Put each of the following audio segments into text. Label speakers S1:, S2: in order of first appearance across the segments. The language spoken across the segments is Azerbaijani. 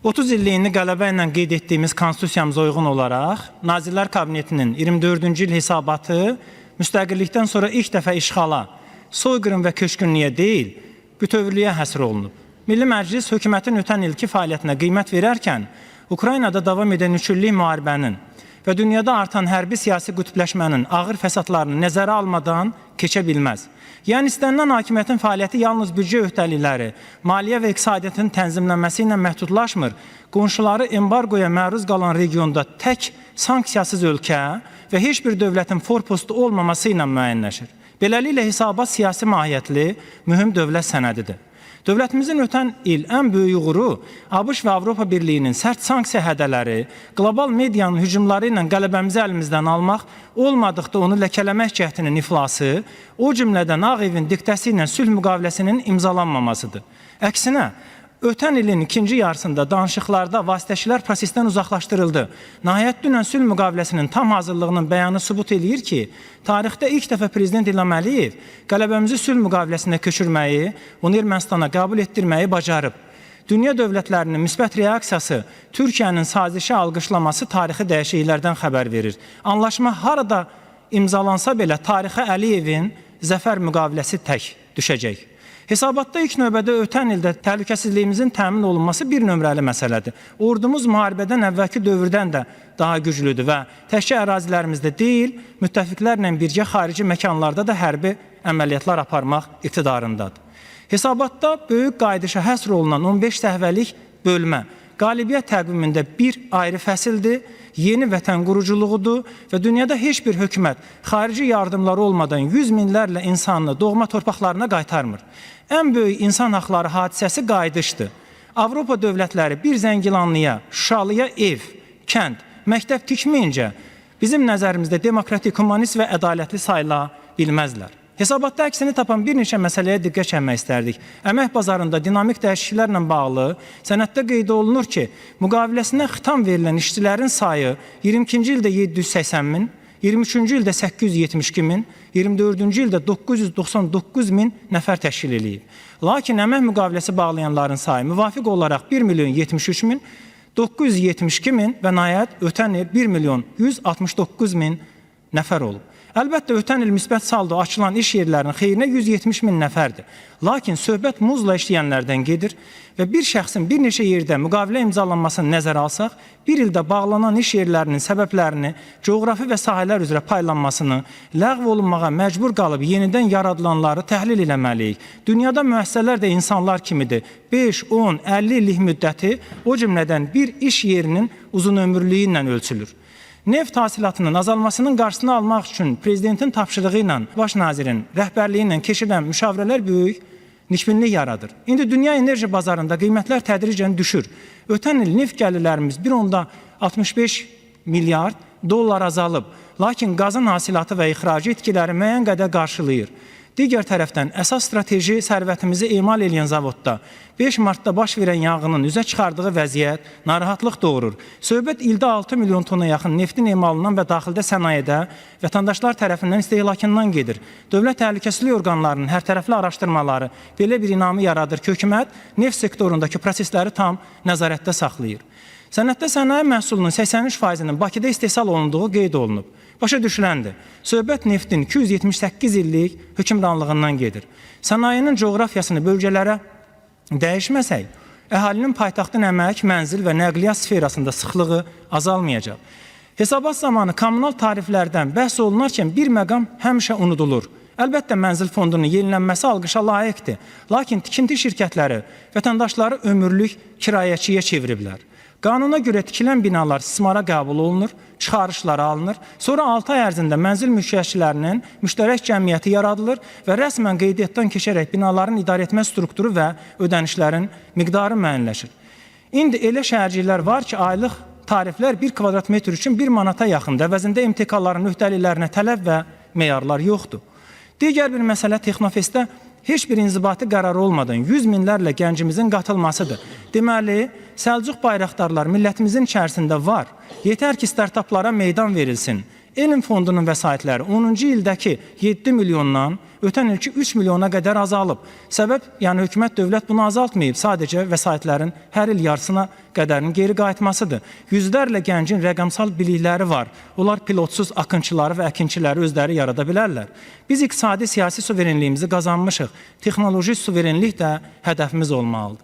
S1: 30 illiyini qələbə ilə qeyd etdiyimiz konstitusiyamıza uyğun olaraq Nazirlər Kabinetinin 24-cü il hesabatı müstəqillikdən sonra ilk dəfə işğala, soyqırım və köçkünlüyə deyil, bütövlüyə həsr olunub. Milli Məclis hökumətin ötən ilki fəaliyyətinə qiymət verərkən Ukraynada davam edən 3 illik müharibənin və dünyada artan hərbi siyasi qütbləşmənin ağır fəsadlarını nəzərə almadan keçə bilməz. Yəni istənilən hakimiyyətin fəaliyyəti yalnız büdcə öhdəlikləri, maliyyə və iqtisadiyyatın tənzimlənməsi ilə məhdudlaşmır, qonşuları embargoya məruz qalan regionda tək sanksiyasız ölkə və heç bir dövlətin forpostu olmaması ilə müəyyənləşir. Beləliklə hesabat siyasi mahiyyətli, mühüm dövlət sənədidir. Dövlətimizin ötən il ən böyük uğuru ABŞ və Avropa Birliyinin sərt sanksiya hədələri, qlobal medianın hücumları ilə qələbəmizi əlimizdən almaq, olmadıqda onu ləkələmək cəhdinin iflası, o cümlədən Ağ Evin diktəsi ilə sülh müqaviləsinin imzalanmamasıdır. Əksinə, ötən ilin ikinci yarısında danışıqlarda vasitəçilər prosesdən uzaqlaşdırıldı. Nəhayət dünən sülh müqaviləsinin tam hazırlığının bəyanı sübut eləyir ki, tarixdə ilk dəfə Prezident İlham Əliyev qələbəmizi sülh müqaviləsinə köçürməyi, onu Ermənistana qəbul etdirməyi bacarıb. Dünya dövlətlərinin müsbət reaksiyası, Türkiyənin sazişi alqışlaması tarixi dəyişikliklərdən xəbər verir. Anlaşma harada imzalansa belə tarixə Əliyevin zəfər müqaviləsi tək düşəcək. Hesabatda ilk növbədə ötən ildə təhlükəsizliyimizin təmin olunması bir nömrəli məsələdir. Ordumuz müharibədən əvvəlki dövrdən də daha güclüdür və təkcə ərazilərimizdə deyil, müttəfiqlərlə birgə xarici məkanlarda da hərbi əməliyyatlar aparmaq iqtidarındadır. Hesabatda böyük qayıdışa həsr olunan 15 səhvəlik bölmə, qalibiyyət təqvimində bir ayrı fəsildir, yeni vətən quruculuğudur və dünyada heç bir hökumət xarici yardımları olmadan 100 minlərlə insanını doğma torpaqlarına qaytarmır. Ən böyük insan haqları hadisəsi qayıdışdır. Avropa dövlətləri bir Zəngilanlıya, Şuşalıya ev, kənd, məktəb tikməyincə bizim nəzərimizdə demokratik, humanist və ədalətli sayıla bilməzlər. Hesabatda əksini tapan bir neçə məsələyə diqqət çəkmək istərdik. Əmək bazarında dinamik dəyişikliklərlə bağlı sənəddə qeyd olunur ki, müqaviləsinə xitam verilən işçilərin sayı 22-ci ildə 780 min, 23-cü ildə 872 min, 24-cü ildə 999 min nəfər təşkil edib. Lakin əmək müqaviləsi bağlayanların sayı müvafiq olaraq 1 milyon 73 min, 972 min və nəhayət ötən il 1 milyon 169 min nəfər olub. Əlbəttə, ötən il müsbət saldo açılan iş yerlərinin xeyrinə 170 min nəfərdir. Lakin söhbət muzla işləyənlərdən gedir və bir şəxsin bir neçə yerdə müqavilə imzalanmasını nəzərə alsaq, bir ildə bağlanan iş yerlərinin səbəblərini, coğrafi və sahələr üzrə paylanmasını, ləğv olunmağa məcbur qalıb yenidən yaradılanları təhlil eləməliyik. Dünyada müəssisələr də insanlar kimidir. 5, 10, 50 illik müddəti, o cümlədən bir iş yerinin uzun ömürlüyü ilə ölçülür. Neft hasilatının azalmasının qarşısını almaq üçün Prezidentin tapşırığı ilə, baş nazirin rəhbərliyi ilə keçirilən müşavirələr böyük nikbinlik yaradır. İndi dünya enerji bazarında qiymətlər tədricən düşür. Ötən il neft gəlirlərimiz 1,65 milyard dollar azalıb, lakin qazın hasilatı və ixracı itkiləri müəyyən qədər qarşılayır. Digər tərəfdən, əsas strateji sərvətimizi emal edən zavodda 5 martda baş verən yanğının üzə çıxardığı vəziyyət narahatlıq doğurur. Söhbət ildə 6 milyon tona yaxın neftin emalından və daxildə sənayedə vətəndaşlar tərəfindən istehlakından gedir. Dövlət təhlükəsizlik orqanlarının hərtərəfli araşdırmaları belə bir inamı yaradır ki, hökumət neft sektorundakı prosesləri tam nəzarətdə saxlayır. Sənəddə sənaye məhsulunun 83%-nin Bakıda istehsal olunduğu qeyd olunub. Başa düşüləndir. Söhbət neftin 278 illik hökmranlığından gedir. Sənayenin coğrafiyasını bölgələrə dəyişməsək, əhalinin paytaxtın əmək, mənzil və nəqliyyat sferasında sıxlığı azalmayacaq. Hesabat zamanı kommunal tariflərdən bəhs olunarkən bir məqam həmişə unudulur. Əlbəttə, mənzil fondunun yenilənməsi alqışa layiqdir. Lakin tikinti şirkətləri vətəndaşları ömürlük kirayəçiyə çeviriblər. Qanuna görə tikilən binalar istismara qəbul olunur, çıxarışlara alınır, sonra 6 ay ərzində mənzil mülkiyyətçilərinin müştərək cəmiyyəti yaradılır və rəsmən qeydiyyatdan keçərək binaların idarəetmə strukturu və ödənişlərin miqdarı müəyyənləşir. İndi elə şəhərciklər var ki, aylıq tariflər 1 kvadrat metr üçün 1 manata yaxındır, əvəzində MTK-ların öhdəliklərinə tələb və meyarlar yoxdur. Digər bir məsələ Texnofestdə heç bir inzibati qərar olmadan 100 minlərlə gəncimizin qatılmasıdır. Deməli, Səlcuq bayraqdarlar millətimizin içərisində var. Yetər ki, startaplara meydan verilsin. Elm fondunun vəsaitləri 10-cu ildəki 7 milyondan ötən ilki 3 milyona qədər azalıb. Səbəb, yəni hökumət, dövlət bunu azaltmayıb, sadəcə vəsaitlərin hər il yarısına qədərinin geri qayıtmasıdır. Yüzlərlə gəncin rəqəmsal bilikləri var. Onlar pilotsuz akınçıları və əkinçiləri özləri yarada bilərlər. Biz iqtisadi siyasi suverenliyimizi qazanmışıq. Texnoloji suverenlik də hədəfimiz olmalıdır.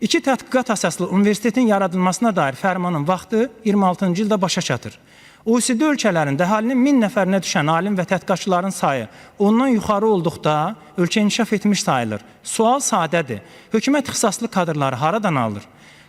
S1: 2 tədqiqat əsaslı universitetin yaradılmasına dair fərmanın vaxtı 26-cı ildə başa çatır. OECD ölkələrində əhalinin 1000 nəfərinə düşən alim və tədqiqatçıların sayı ondan yuxarı olduqda ölkə inkişaf etmiş sayılır. Sual sadədir. Hökumət ixtisaslı kadrları haradan alır?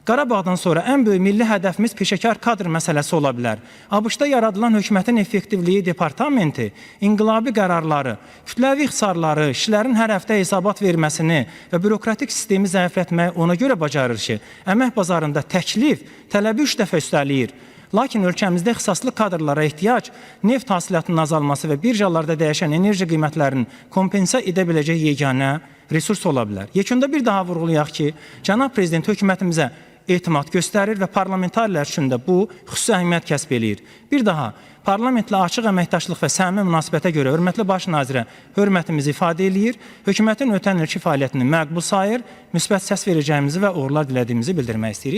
S1: Qarabağdan sonra ən böyük milli hədəfimiz peşəkar kadr məsələsi ola bilər. ABŞ-da yaradılan hökumətin effektivliyi departamenti inqilabi qərarları, kütləvi ixtisarları, işçilərin hər həftə hesabat verməsini və bürokratik sistemi zəiflətməyi ona görə bacarır ki, əmək bazarında təklif, tələbi 3 dəfə üstələyir. Lakin ölkəmizdə ixtisaslı kadrlara ehtiyac neft hasilatının azalması və birjalarda dəyişən enerji qiymətlərinin kompensa edə biləcək yeganə resurs ola bilər. Yekunda bir daha vurğulayaq ki, Cənab Prezident hökumətimizə etimad göstərir və parlamentarilər üçün də bu xüsusi əhəmiyyət kəsb eləyir. Bir daha, parlamentlə açıq əməkdaşlıq və səmimi münasibətə görə hörmətli baş nazirə hörmətimizi ifadə eləyir, hökumətin ötən ilki fəaliyyətini məqbul sayır, müsbət səs verəcəyimizi və uğurlar dilədiyimizi bildirmək istəyirik.